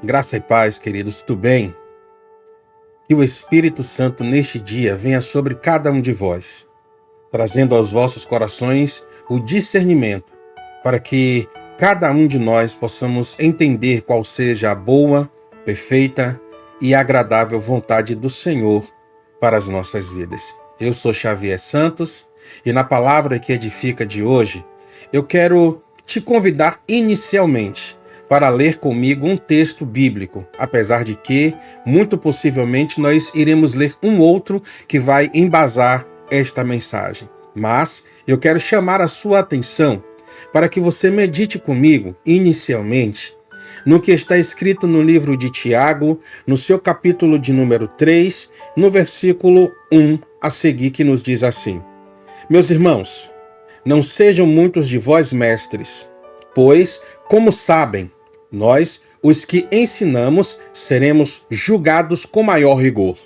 Graça e paz, queridos, tudo bem? Que o Espírito Santo neste dia venha sobre cada um de vós, trazendo aos vossos corações o discernimento, para que cada um de nós possamos entender qual seja a boa, perfeita e agradável vontade do Senhor para as nossas vidas. Eu sou Xavier Santos e na palavra que edifica de hoje, eu quero te convidar inicialmente para ler comigo um texto bíblico, apesar de que, muito possivelmente, nós iremos ler um outro que vai embasar esta mensagem. Mas eu quero chamar a sua atenção para que você medite comigo, inicialmente, no que está escrito no livro de Tiago, no seu capítulo de número 3, no versículo 1 a seguir, que nos diz assim: Meus irmãos, não sejam muitos de vós mestres, pois, como sabem, nós, os que ensinamos, seremos julgados com maior rigor,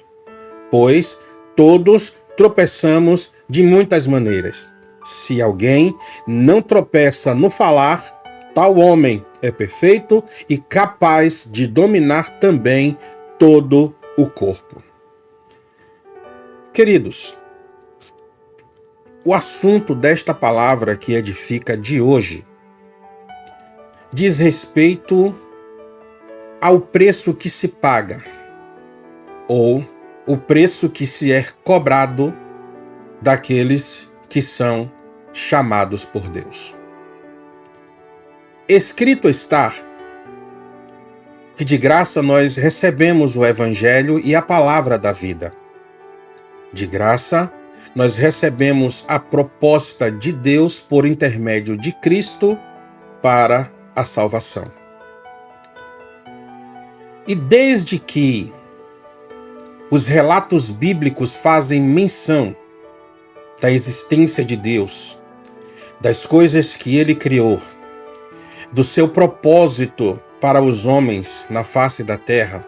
pois todos tropeçamos de muitas maneiras. Se alguém não tropeça no falar, tal homem é perfeito e capaz de dominar também todo o corpo. Queridos, o assunto desta palavra que edifica de hoje diz respeito ao preço que se paga, ou o preço que se é cobrado daqueles que são chamados por Deus. Escrito está que de graça nós recebemos o Evangelho e a palavra da vida. De graça, nós recebemos a proposta de Deus por intermédio de Cristo para a salvação. E desde que os relatos bíblicos fazem menção da existência de Deus, das coisas que Ele criou, do seu propósito para os homens na face da terra,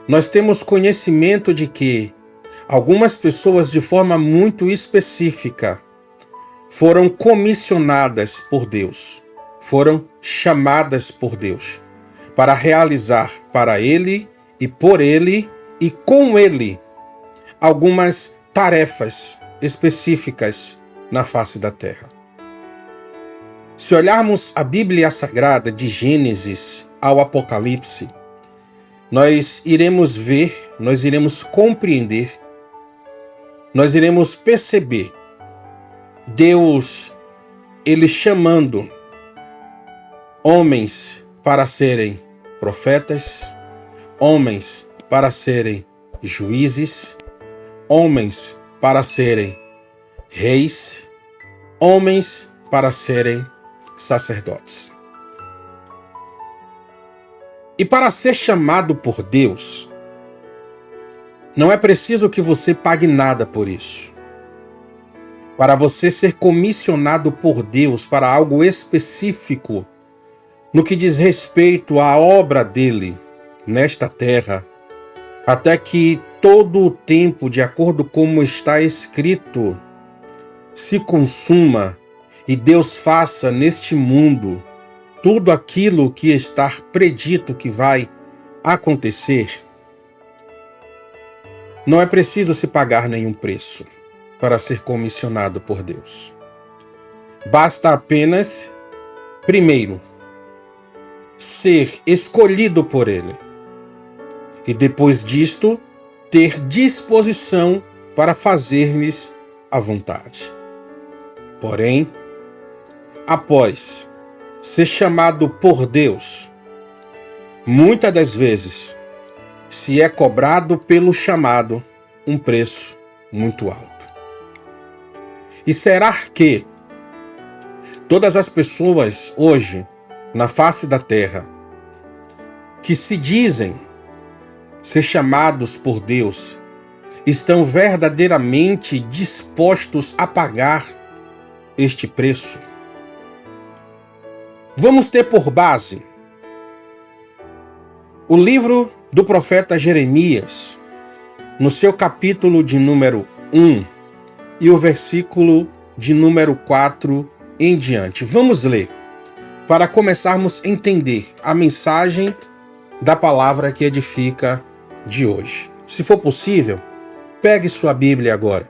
nós temos conhecimento de que algumas pessoas, de forma muito específica, foram comissionadas por Deus, foram chamadas por Deus para realizar para Ele e por Ele e com Ele algumas tarefas específicas na face da terra. Se olharmos a Bíblia Sagrada de Gênesis ao Apocalipse, nós iremos ver, nós iremos compreender, nós iremos perceber Deus, Ele chamando homens para serem profetas, homens para serem juízes, homens para serem reis, homens para serem sacerdotes. E para ser chamado por Deus, não é preciso que você pague nada por isso. Para você ser comissionado por Deus para algo específico, no que diz respeito à obra dele nesta terra, até que todo o tempo, de acordo com como está escrito, se consuma e Deus faça neste mundo tudo aquilo que está predito que vai acontecer, não é preciso se pagar nenhum preço para ser comissionado por Deus. Basta apenas, primeiro, ser escolhido por Ele. E depois disto, ter disposição para fazer-lhes a vontade. Porém, após ser chamado por Deus, muitas das vezes se é cobrado pelo chamado um preço muito alto. E será que todas as pessoas hoje, na face da terra, que se dizem ser chamados por Deus, estão verdadeiramente dispostos a pagar este preço? Vamos ter por base o livro do profeta Jeremias, no seu capítulo de número 1 e o versículo de número 4 em diante. Vamos ler, para começarmos a entender a mensagem da palavra que edifica de hoje. Se for possível, pegue sua Bíblia agora.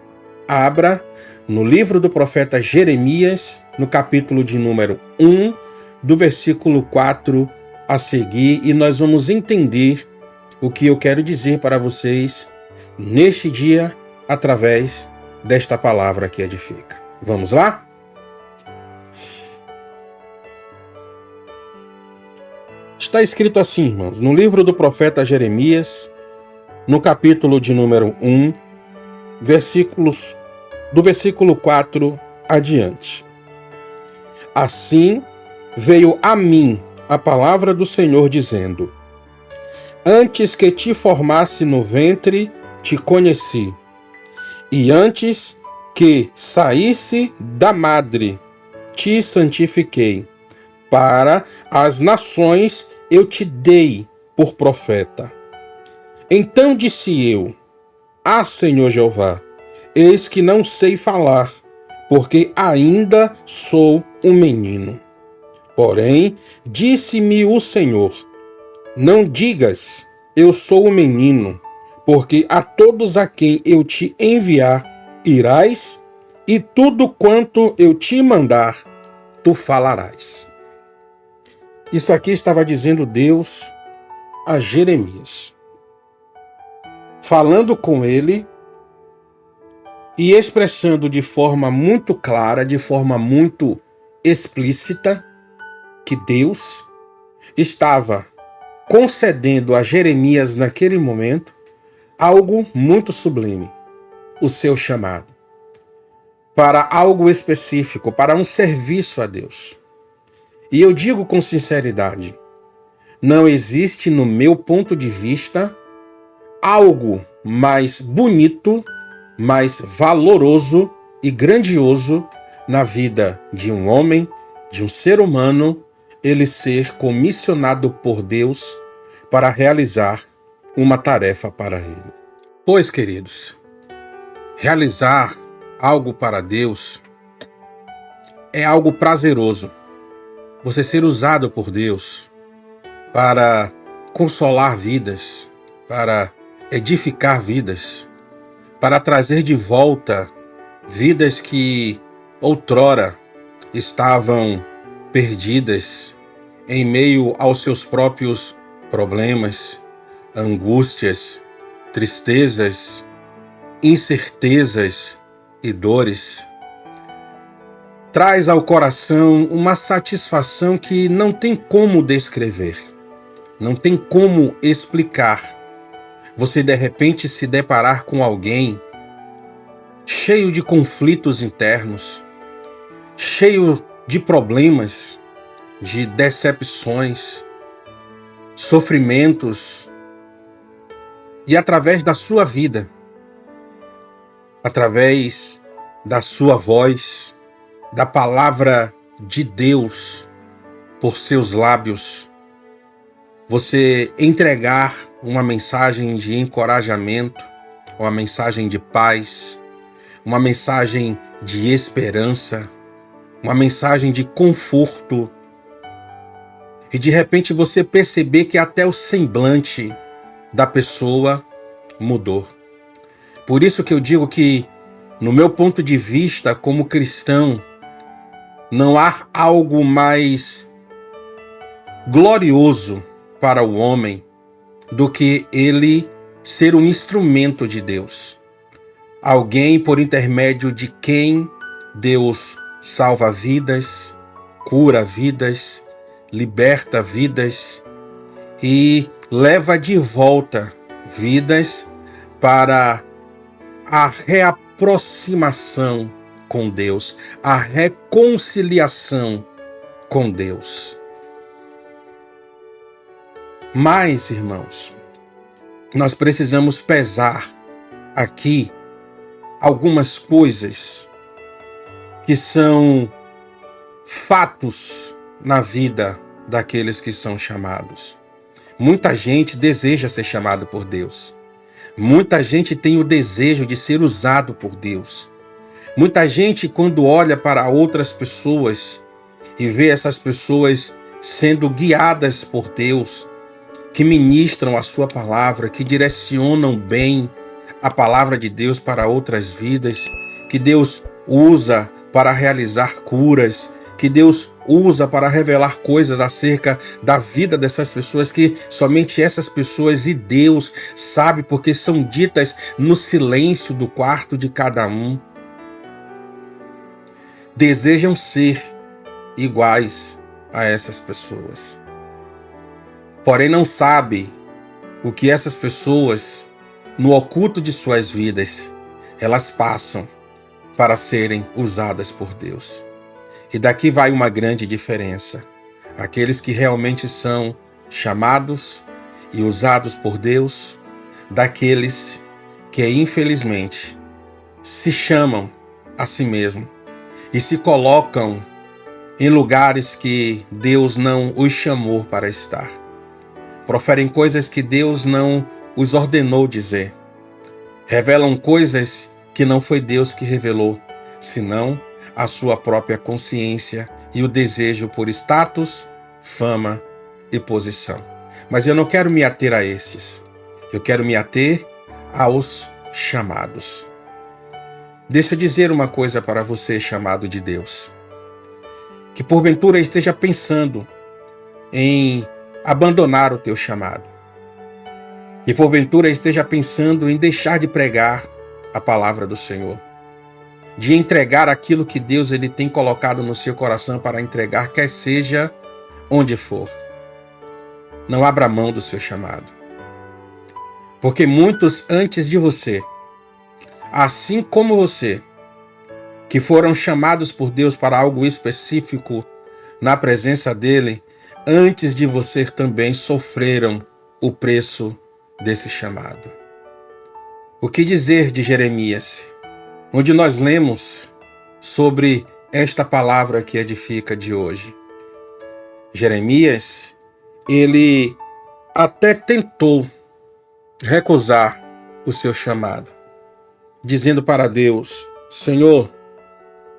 Abra no livro do profeta Jeremias, no capítulo de número 1, do versículo 4 a seguir, e nós vamos entender o que eu quero dizer para vocês neste dia, através desta palavra que edifica. Vamos lá? Está escrito assim, irmãos, no livro do profeta Jeremias, no capítulo de número 1, do versículo 4 adiante. Assim veio a mim a palavra do Senhor dizendo: Antes que te formasse no ventre, te conheci, e antes que saísse da madre, te santifiquei. Para as nações eu te dei por profeta. Então disse eu: Ah, Senhor Jeová, eis que não sei falar, porque ainda sou um menino. Porém, disse-me o Senhor: Não digas, eu sou um menino, porque a todos a quem eu te enviar irás, e tudo quanto eu te mandar, tu falarás. Isso aqui estava dizendo Deus a Jeremias, falando com ele e expressando de forma muito clara, de forma muito explícita, que Deus estava concedendo a Jeremias naquele momento algo muito sublime, o seu chamado, para algo específico, para um serviço a Deus. E eu digo com sinceridade, não existe, no meu ponto de vista, algo mais bonito, mais valoroso e grandioso na vida de um homem, de um ser humano, ele ser comissionado por Deus para realizar uma tarefa para ele. Pois, queridos, realizar algo para Deus é algo prazeroso. Você ser usado por Deus para consolar vidas, para edificar vidas, para trazer de volta vidas que outrora estavam perdidas em meio aos seus próprios problemas, angústias, tristezas, incertezas e dores. Traz ao coração uma satisfação que não tem como descrever, não tem como explicar. Você de repente se deparar com alguém cheio de conflitos internos, cheio de problemas, de decepções, sofrimentos, e através da sua vida, através da sua voz, da palavra de Deus por seus lábios, você entregar uma mensagem de encorajamento, uma mensagem de paz, uma mensagem de esperança, uma mensagem de conforto, e de repente você perceber que até o semblante da pessoa mudou. Por isso que eu digo que, no meu ponto de vista como cristão, não há algo mais glorioso para o homem do que ele ser um instrumento de Deus. Alguém por intermédio de quem Deus salva vidas, cura vidas, liberta vidas e leva de volta vidas para a reaproximação com Deus, a reconciliação com Deus. Mas, irmãos, nós precisamos pesar aqui algumas coisas que são fatos na vida daqueles que são chamados. Muita gente deseja ser chamado por Deus. Muita gente tem o desejo de ser usado por Deus. Muita gente, quando olha para outras pessoas e vê essas pessoas sendo guiadas por Deus, que ministram a sua palavra, que direcionam bem a palavra de Deus para outras vidas, que Deus usa para realizar curas, que Deus usa para revelar coisas acerca da vida dessas pessoas que somente essas pessoas e Deus sabe, porque são ditas no silêncio do quarto de cada um. Desejam ser iguais a essas pessoas. Porém não sabe o que essas pessoas, no oculto de suas vidas, elas passam para serem usadas por Deus. E daqui vai uma grande diferença. Aqueles que realmente são chamados e usados por Deus, daqueles que infelizmente se chamam a si mesmo e se colocam em lugares que Deus não os chamou para estar. Proferem coisas que Deus não os ordenou dizer. Revelam coisas que não foi Deus que revelou, senão a sua própria consciência e o desejo por status, fama e posição. Mas eu não quero me ater a esses. Eu quero me ater aos chamados. Deixa eu dizer uma coisa para você, chamado de Deus. Que porventura esteja pensando em abandonar o teu chamado. Que porventura esteja pensando em deixar de pregar a palavra do Senhor. De entregar aquilo que Deus ele tem colocado no seu coração para entregar, quer seja onde for. Não abra mão do seu chamado. Porque muitos antes de você, assim como você, que foram chamados por Deus para algo específico na presença dele, antes de você também sofreram o preço desse chamado. O que dizer de Jeremias, onde nós lemos sobre esta palavra que edifica de hoje? Jeremias, ele até tentou recusar o seu chamado, dizendo para Deus: Senhor,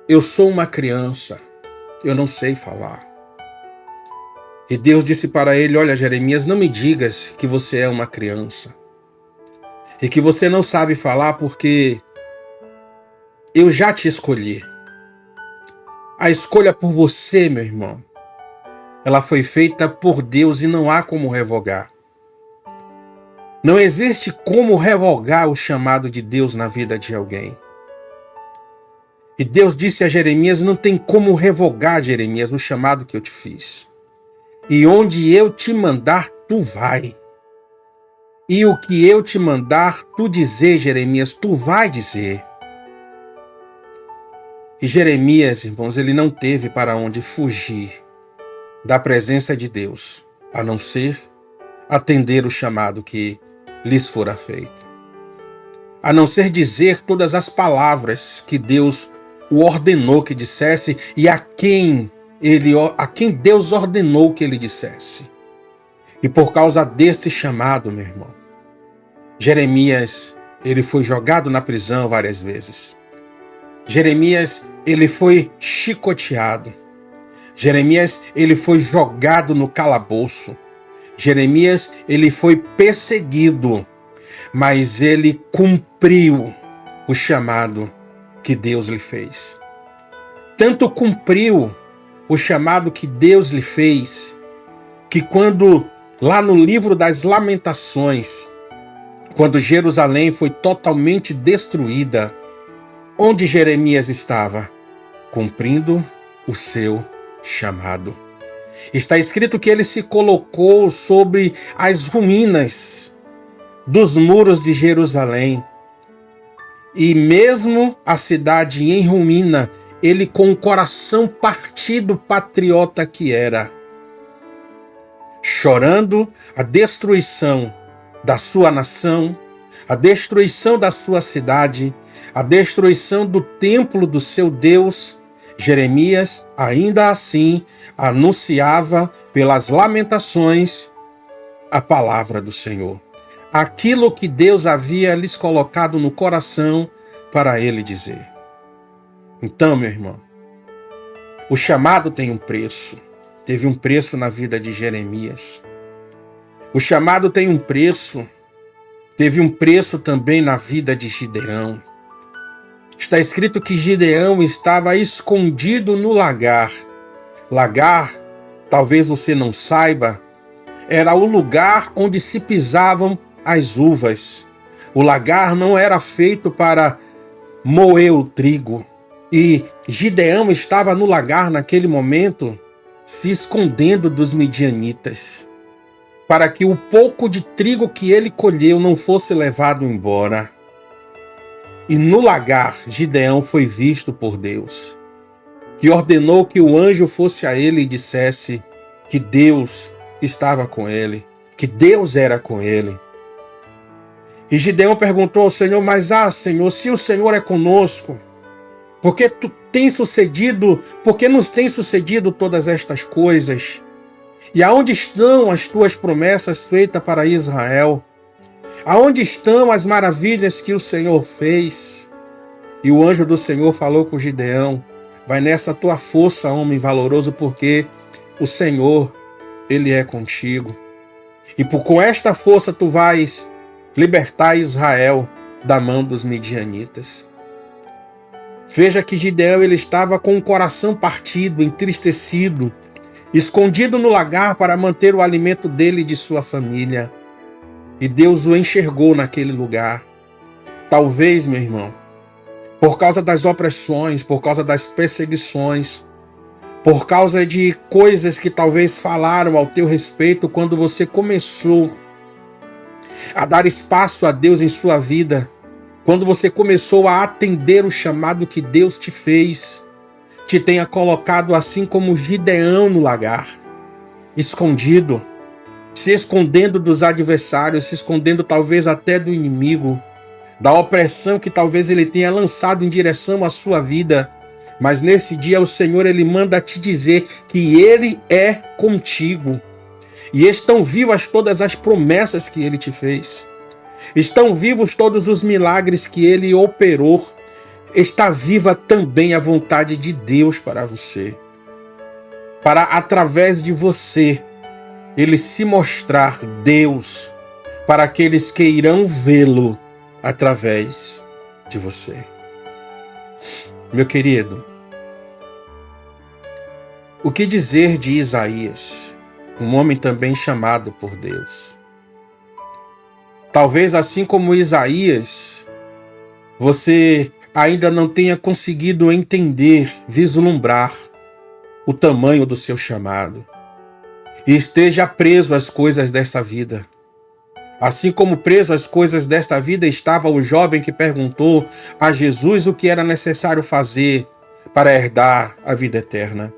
eu sou uma criança, eu não sei falar. E Deus disse para ele: olha, Jeremias, não me digas que você é uma criança e que você não sabe falar, porque eu já te escolhi. A escolha por você, meu irmão, ela foi feita por Deus e não há como revogar. Não existe como revogar o chamado de Deus na vida de alguém. E Deus disse a Jeremias: não tem como revogar, Jeremias, o chamado que eu te fiz. E onde eu te mandar, tu vai. E o que eu te mandar, tu dizer, Jeremias, tu vai dizer. E Jeremias, irmãos, ele não teve para onde fugir da presença de Deus, a não ser atender o chamado que lhes fora feito. A não ser dizer todas as palavras que Deus o ordenou que dissesse e a quem Deus ordenou que ele dissesse. E por causa deste chamado, meu irmão, Jeremias, ele foi jogado na prisão várias vezes. Jeremias, ele foi chicoteado. Jeremias, ele foi jogado no calabouço. Jeremias, ele foi perseguido, mas ele cumpriu o chamado que Deus lhe fez. Tanto cumpriu o chamado que Deus lhe fez, que quando, lá no livro das Lamentações, quando Jerusalém foi totalmente destruída, onde Jeremias estava? Cumprindo o seu chamado. Está escrito que ele se colocou sobre as ruínas dos muros de Jerusalém. E mesmo a cidade em ruína, ele com o coração partido, patriota que era, chorando a destruição da sua nação, a destruição da sua cidade, a destruição do templo do seu Deus, Jeremias, ainda assim, anunciava pelas lamentações a palavra do Senhor. Aquilo que Deus havia lhes colocado no coração para ele dizer. Então, meu irmão, o chamado tem um preço. Teve um preço na vida de Jeremias. O chamado tem um preço. Teve um preço também na vida de Gideão. Está escrito que Gideão estava escondido no lagar. Lagar, talvez você não saiba, era o lugar onde se pisavam as uvas. O lagar não era feito para moer o trigo. E Gideão estava no lagar naquele momento, se escondendo dos midianitas, para que o pouco de trigo que ele colheu não fosse levado embora. E no lagar, Gideão foi visto por Deus, que ordenou que o anjo fosse a ele e dissesse que Deus estava com ele, que Deus era com ele. E Gideão perguntou ao Senhor, mas Senhor, se o Senhor é conosco, por que nos tem sucedido todas estas coisas? E aonde estão as tuas promessas feitas para Israel? Aonde estão as maravilhas que o Senhor fez? E o anjo do Senhor falou com Gideão, vai nessa tua força, homem valoroso, porque o Senhor, Ele é contigo. E com esta força tu vais libertar Israel da mão dos midianitas. Veja que Gideão ele estava com o coração partido, entristecido, escondido no lagar para manter o alimento dele e de sua família. E Deus o enxergou naquele lugar. Talvez, meu irmão, por causa das opressões, por causa das perseguições, por causa de coisas que talvez falaram ao teu respeito quando você começou a dar espaço a Deus em sua vida, quando você começou a atender o chamado que Deus te fez, te tenha colocado assim como Gideão no lagar, escondido, se escondendo dos adversários, se escondendo talvez até do inimigo, da opressão que talvez ele tenha lançado em direção à sua vida. Mas nesse dia o Senhor ele manda te dizer que Ele é contigo. E estão vivas todas as promessas que Ele te fez. Estão vivos todos os milagres que Ele operou. Está viva também a vontade de Deus para você. Para através de você, Ele se mostrar Deus para aqueles que irão vê-lo através de você. Meu querido, o que dizer de Isaías, um homem também chamado por Deus? Talvez assim como Isaías, você ainda não tenha conseguido entender, vislumbrar o tamanho do seu chamado e esteja preso às coisas desta vida. Assim como preso às coisas desta vida estava o jovem que perguntou a Jesus o que era necessário fazer para herdar a vida eterna.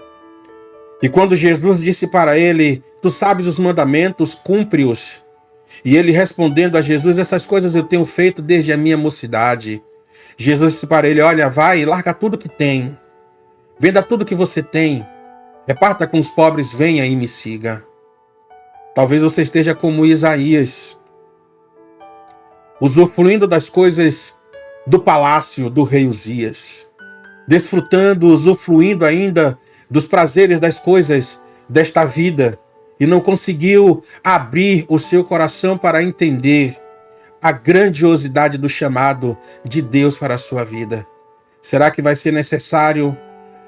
E quando Jesus disse para ele, tu sabes os mandamentos, cumpre-os. E ele respondendo a Jesus, essas coisas eu tenho feito desde a minha mocidade. Jesus disse para ele, olha, vai, larga tudo que tem. Venda tudo que você tem. Reparta com os pobres, venha e me siga. Talvez você esteja como Isaías, usufruindo das coisas do palácio do rei Uzias, desfrutando, usufruindo ainda dos prazeres das coisas desta vida, e não conseguiu abrir o seu coração para entender a grandiosidade do chamado de Deus para a sua vida. Será que vai ser necessário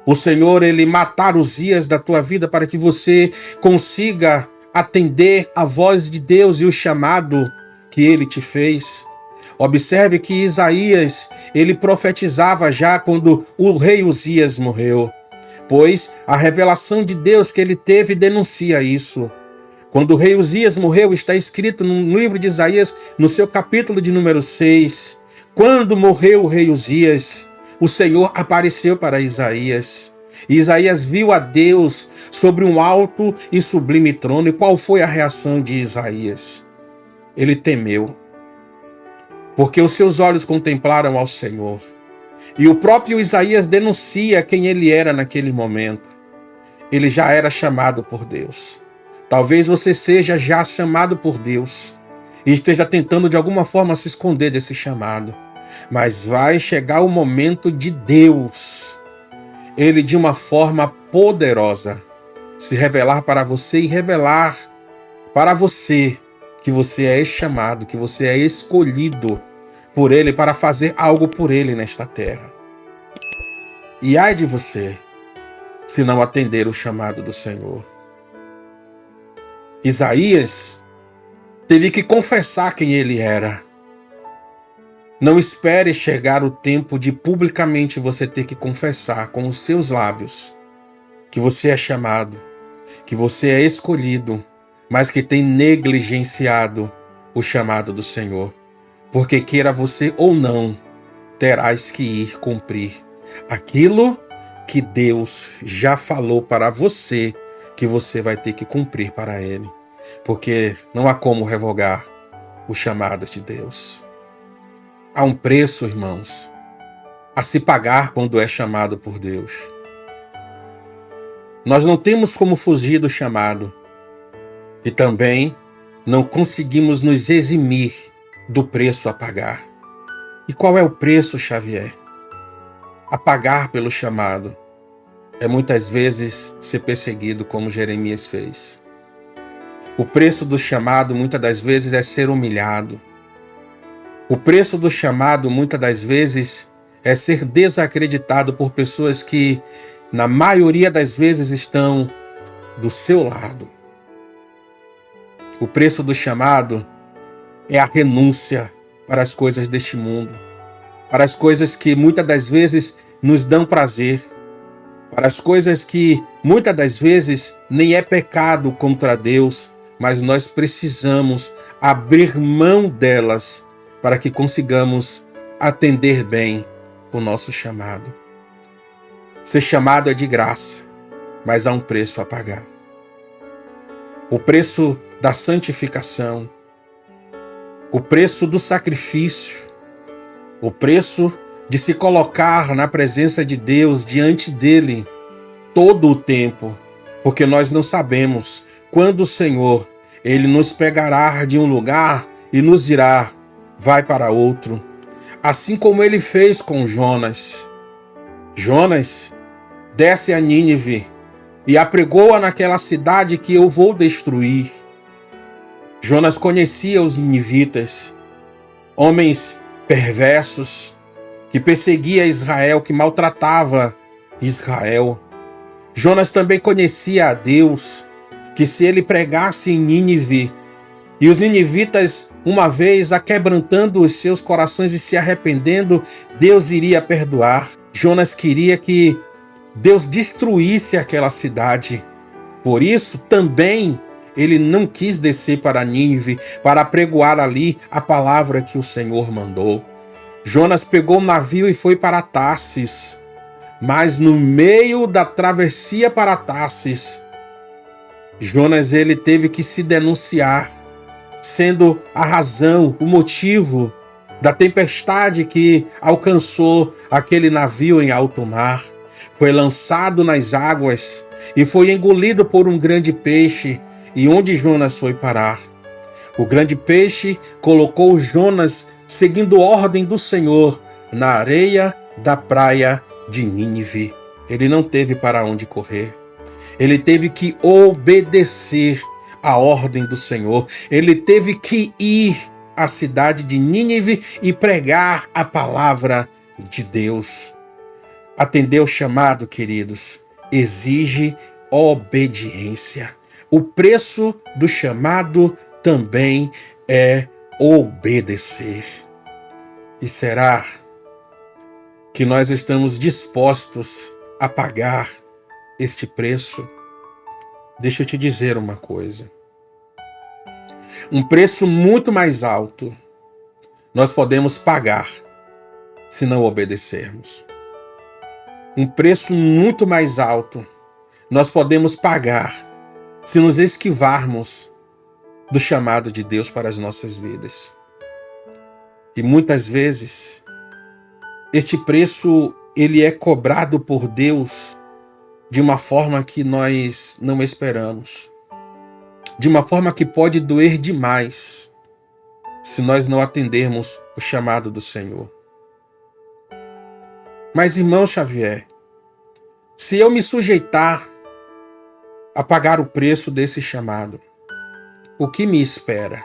o Senhor ele matar Uzias da tua vida para que você consiga atender a voz de Deus e o chamado que ele te fez? Observe que Isaías, ele profetizava já quando o rei Uzias morreu, pois a revelação de Deus que ele teve denuncia isso. Quando o rei Uzias morreu, está escrito no livro de Isaías, no seu capítulo de número 6, quando morreu o rei Uzias, o Senhor apareceu para Isaías. E Isaías viu a Deus sobre um alto e sublime trono. E qual foi a reação de Isaías? Ele temeu, porque os seus olhos contemplaram ao Senhor. E o próprio Isaías denuncia quem ele era naquele momento. Ele já era chamado por Deus. Talvez você seja já chamado por Deus e esteja tentando de alguma forma se esconder desse chamado. Mas vai chegar o momento de Deus, Ele de uma forma poderosa, se revelar para você e revelar para você que você é chamado, que você é escolhido por Ele para fazer algo por Ele nesta terra. E ai de você, se não atender o chamado do Senhor. Isaías teve que confessar quem ele era. Não espere chegar o tempo de publicamente você ter que confessar com os seus lábios que você é chamado, que você é escolhido, mas que tem negligenciado o chamado do Senhor. Porque queira você ou não, terás que ir cumprir aquilo que Deus já falou para você que você vai ter que cumprir para Ele. Porque não há como revogar o chamado de Deus. Há um preço, irmãos, a se pagar quando é chamado por Deus. Nós não temos como fugir do chamado e também não conseguimos nos eximir do preço a pagar. E qual é o preço, Xavier? A pagar pelo chamado é muitas vezes ser perseguido, como Jeremias fez. O preço do chamado muitas das vezes é ser humilhado. O preço do chamado muitas das vezes é ser desacreditado por pessoas que, na maioria das vezes, estão do seu lado. O preço do chamado é a renúncia para as coisas deste mundo, para as coisas que muitas das vezes nos dão prazer, para as coisas que muitas das vezes nem é pecado contra Deus, mas nós precisamos abrir mão delas para que consigamos atender bem o nosso chamado. Ser chamado é de graça, mas há um preço a pagar. O preço da santificação, o preço do sacrifício, o preço de se colocar na presença de Deus, diante dele, todo o tempo, porque nós não sabemos quando o Senhor, ele nos pegará de um lugar e nos dirá, vai para outro. Assim como ele fez com Jonas. Jonas desce a Nínive e apregou-a naquela cidade que eu vou destruir. Jonas conhecia os ninivitas, homens perversos, que perseguia Israel, que maltratava Israel. Jonas também conhecia a Deus, que se ele pregasse em Nínive, e os ninivitas, uma vez aquebrantando os seus corações e se arrependendo, Deus iria perdoar. Jonas queria que Deus destruísse aquela cidade. Por isso, também, ele não quis descer para Nínive para apregoar ali a palavra que o Senhor mandou. Jonas pegou um navio e foi para Tarsis. Mas no meio da travessia para Tarsis, Jonas ele teve que se denunciar, sendo a razão, o motivo da tempestade que alcançou aquele navio em alto mar. Foi lançado nas águas e foi engolido por um grande peixe. E onde Jonas foi parar? O grande peixe colocou Jonas, seguindo ordem do Senhor, na areia da praia de Nínive. Ele não teve para onde correr. Ele teve que obedecer a ordem do Senhor. Ele teve que ir à cidade de Nínive e pregar a palavra de Deus. Atender o chamado, queridos, exige obediência. O preço do chamado também é obedecer. E será que nós estamos dispostos a pagar este preço? Deixa eu te dizer uma coisa. Um preço muito mais alto nós podemos pagar se não obedecermos. Um preço muito mais alto nós podemos pagar se nos esquivarmos do chamado de Deus para as nossas vidas. E muitas vezes, este preço ele é cobrado por Deus de uma forma que nós não esperamos. De uma forma que pode doer demais se nós não atendermos o chamado do Senhor. Mas, irmão Xavier, se eu me sujeitar a pagar o preço desse chamado, o que me espera?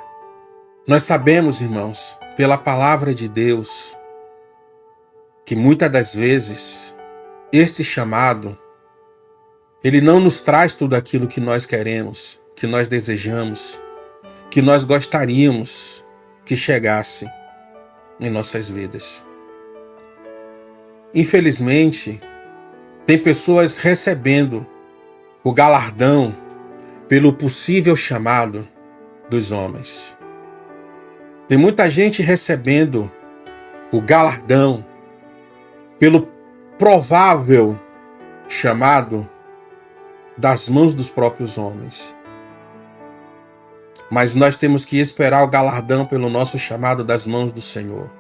Nós sabemos, irmãos, pela palavra de Deus, que muitas das vezes este chamado, ele não nos traz tudo aquilo que nós queremos, que nós desejamos, que nós gostaríamos que chegasse em nossas vidas. Infelizmente, tem pessoas recebendo o galardão pelo possível chamado dos homens. Tem muita gente recebendo o galardão pelo provável chamado das mãos dos próprios homens. Mas nós temos que esperar o galardão pelo nosso chamado das mãos do Senhor.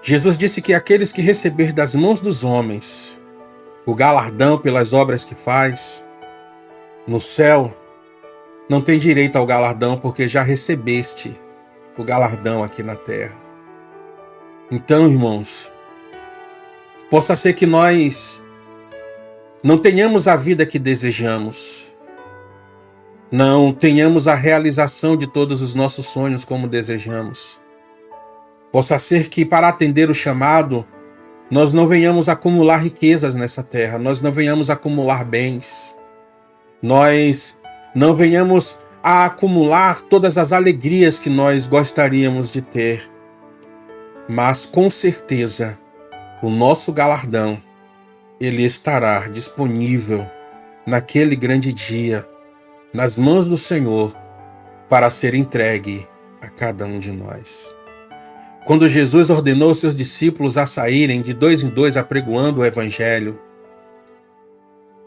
Jesus disse que aqueles que receber das mãos dos homens o galardão pelas obras que faz, no céu, não tem direito ao galardão porque já recebeste o galardão aqui na terra. Então, irmãos, possa ser que nós não tenhamos a vida que desejamos, não tenhamos a realização de todos os nossos sonhos como desejamos. Possa ser que para atender o chamado, nós não venhamos acumular riquezas nessa terra, nós não venhamos acumular bens, nós não venhamos a acumular todas as alegrias que nós gostaríamos de ter. Mas com certeza, o nosso galardão, ele estará disponível naquele grande dia, nas mãos do Senhor, para ser entregue a cada um de nós. Quando Jesus ordenou seus discípulos a saírem de 2 em 2 apregoando o Evangelho,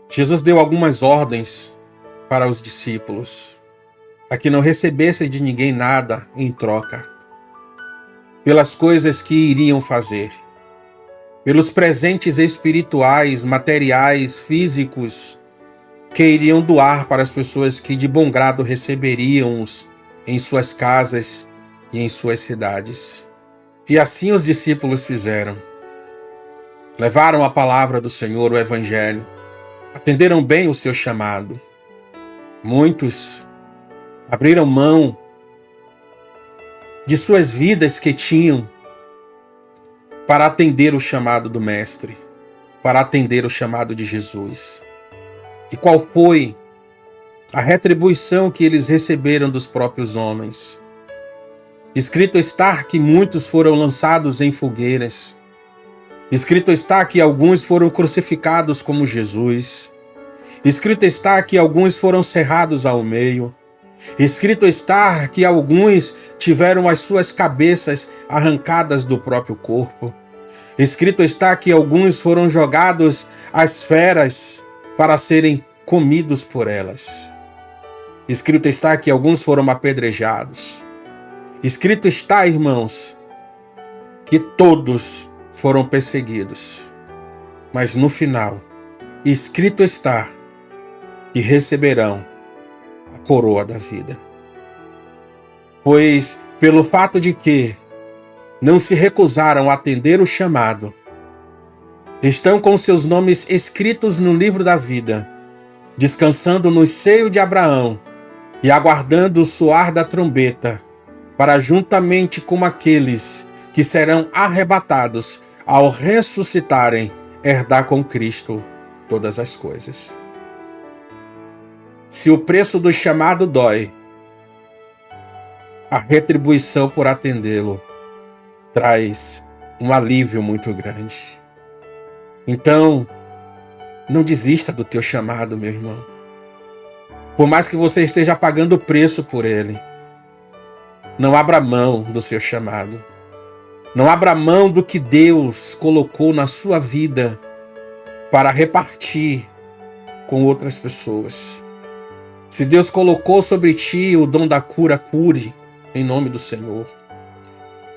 Jesus deu algumas ordens para os discípulos, a que não recebessem de ninguém nada em troca, pelas coisas que iriam fazer, pelos presentes espirituais, materiais, físicos, que iriam doar para as pessoas que de bom grado receberiam-os em suas casas e em suas cidades. E assim os discípulos fizeram. Levaram a palavra do Senhor, o Evangelho, atenderam bem o seu chamado. Muitos abriram mão de suas vidas que tinham para atender o chamado do Mestre, para atender o chamado de Jesus. E qual foi a retribuição que eles receberam dos próprios homens? Escrito está que muitos foram lançados em fogueiras. Escrito está que alguns foram crucificados como Jesus. Escrito está que alguns foram cerrados ao meio. Escrito está que alguns tiveram as suas cabeças arrancadas do próprio corpo. Escrito está que alguns foram jogados às feras para serem comidos por elas. Escrito está que alguns foram apedrejados. Escrito está, irmãos, que todos foram perseguidos. Mas no final, escrito está que receberão a coroa da vida. Pois, pelo fato de que não se recusaram a atender o chamado, estão com seus nomes escritos no livro da vida, descansando no seio de Abraão e aguardando o soar da trombeta, para juntamente com aqueles que serão arrebatados ao ressuscitarem, herdar com Cristo todas as coisas. Se o preço do chamado dói, a retribuição por atendê-lo traz um alívio muito grande. Então, não desista do teu chamado, meu irmão. Por mais que você esteja pagando o preço por ele, não abra mão do seu chamado. Não abra mão do que Deus colocou na sua vida para repartir com outras pessoas. Se Deus colocou sobre ti o dom da cura, cure em nome do Senhor.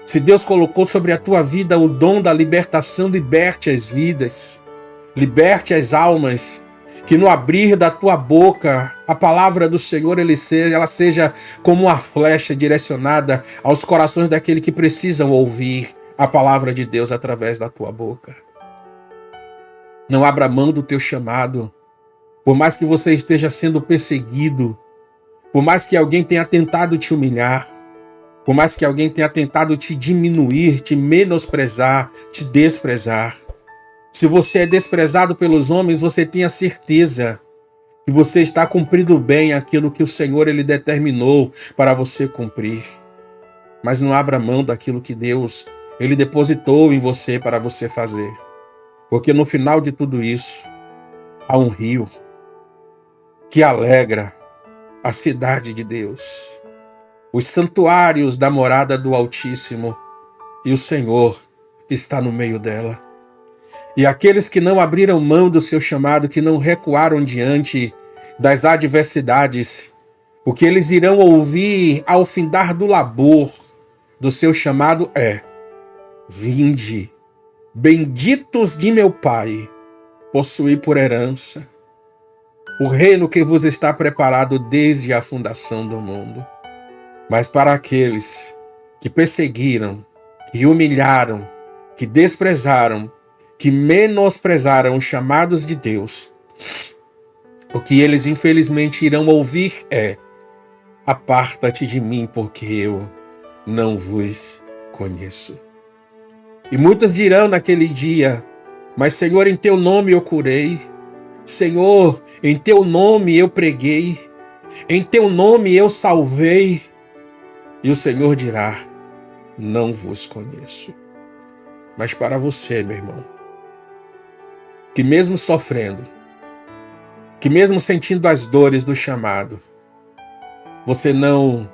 Se Deus colocou sobre a tua vida o dom da libertação, liberte as vidas, liberte as almas, que no abrir da tua boca a palavra do Senhor ela seja como uma flecha direcionada aos corações daqueles que precisam ouvir a palavra de Deus através da tua boca. Não abra mão do teu chamado, por mais que você esteja sendo perseguido, por mais que alguém tenha tentado te humilhar, Por mais que alguém tenha tentado te diminuir, te menosprezar, te desprezar. Se você é desprezado pelos homens, você tenha certeza que você está cumprindo bem aquilo que o Senhor ele determinou para você cumprir. Mas não abra mão daquilo que Deus ele depositou em você para você fazer. Porque no final de tudo isso, há um rio que alegra a cidade de Deus, os santuários da morada do Altíssimo, e o Senhor está no meio dela. E aqueles que não abriram mão do seu chamado, que não recuaram diante das adversidades, o que eles irão ouvir ao findar do labor do seu chamado é: vinde, benditos de meu Pai, possuí por herança o reino que vos está preparado desde a fundação do mundo. Mas para aqueles que perseguiram, que humilharam, que desprezaram, que menosprezaram os chamados de Deus, o que eles infelizmente irão ouvir é: aparta-te de mim, porque eu não vos conheço. E muitos dirão naquele dia: mas Senhor, em teu nome eu curei, Senhor, em teu nome eu preguei, em teu nome eu salvei. E o Senhor dirá: não vos conheço. Mas para você, meu irmão, que mesmo sofrendo, que mesmo sentindo as dores do chamado, você não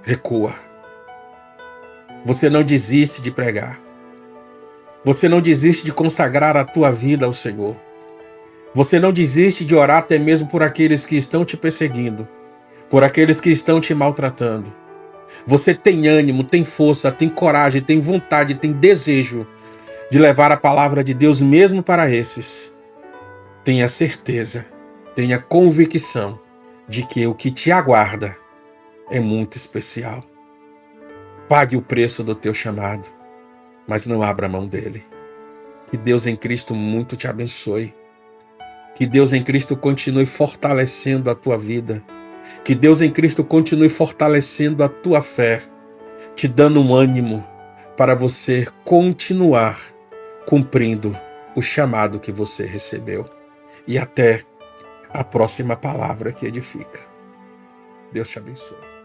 recua, você não desiste de pregar, você não desiste de consagrar a tua vida ao Senhor, você não desiste de orar até mesmo por aqueles que estão te perseguindo, por aqueles que estão te maltratando. Você tem ânimo, tem força, tem coragem, tem vontade, tem desejo de levar a palavra de Deus mesmo para esses. Tenha certeza, tenha convicção de que o que te aguarda é muito especial. Pague o preço do teu chamado, mas não abra mão dele. Que Deus em Cristo muito te abençoe. Que Deus em Cristo continue fortalecendo a tua vida. Que Deus em Cristo continue fortalecendo a tua fé, te dando um ânimo para você continuar cumprindo o chamado que você recebeu. E até a próxima palavra que edifica. Deus te abençoe.